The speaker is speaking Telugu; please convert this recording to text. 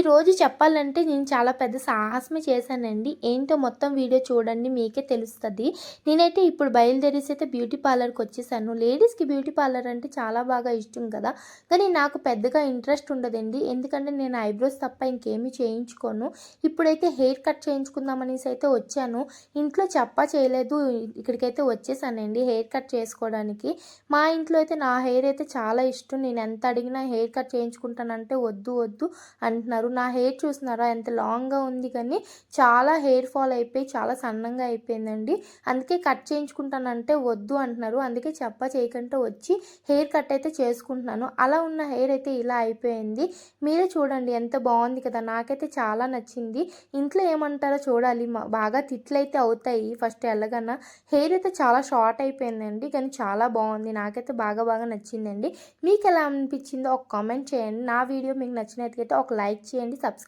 ఈరోజు చెప్పాలంటే నేను చాలా పెద్ద సాహసమే చేశానండి. ఏంటో మొత్తం వీడియో చూడండి మీకే తెలుస్తది. నేనైతే ఇప్పుడు బయలుదేరేసి అయితే బ్యూటీ పార్లర్‌కి వచ్చేసాను. లేడీస్‌కి బ్యూటీ పార్లర్ అంటే చాలా బాగా ఇష్టం కదా! కానీ నాకు పెద్దగా ఇంట్రెస్ట్ ఉండదండి. ఎందుకంటే నేను ఐబ్రోస్ తప్ప ఇంకేమీ చేయించుకోను. ఇప్పుడైతే హెయిర్ కట్ చేయించుకుందాం అనేసి అయితే వచ్చాను. ఇంట్లో చేయలేదు. ఇక్కడికైతే వచ్చేసానండి హెయిర్ కట్ చేసుకోవడానికి. మా ఇంట్లో అయితే నా హెయిర్ అయితే చాలా ఇష్టం. నేను ఎంత అడిగినా హెయిర్ కట్ చేయించుకుంటానంటే వద్దు వద్దు అంటున్నారు. నా హెయిర్ చూస్తున్నారా ఎంత లాంగ్‌గా ఉంది కానీ చాలా హెయిర్ ఫాల్ అయిపోయి చాలా సన్నంగా అయిపోయిందండి. అందుకే కట్ చేయించుకుంటానంటే వద్దు అంటున్నారు. అందుకే చేయకుండా వచ్చి హెయిర్ కట్ అయితే చేసుకుంటున్నాను. అలా ఉన్న హెయిర్ అయితే ఇలా అయిపోయింది. మీరే చూడండి ఎంత బాగుంది కదా! నాకైతే చాలా నచ్చింది. ఇంట్లో ఏమంటారో చూడాలి. బాగా తిట్లయితే అవుతాయి ఫస్ట్ ఎళ్ళగానే. హెయిర్ అయితే చాలా షార్ట్ అయిపోయిందండి. కానీ చాలా బాగుంది. నాకైతే బాగా నచ్చిందండి. మీకెలా అనిపించిందో ఒక కామెంట్ చేయండి. నా వీడియో మీకు నచ్చినట్లయితే ఒక లైక్ చేయండి. సబ్స్క్రైబ్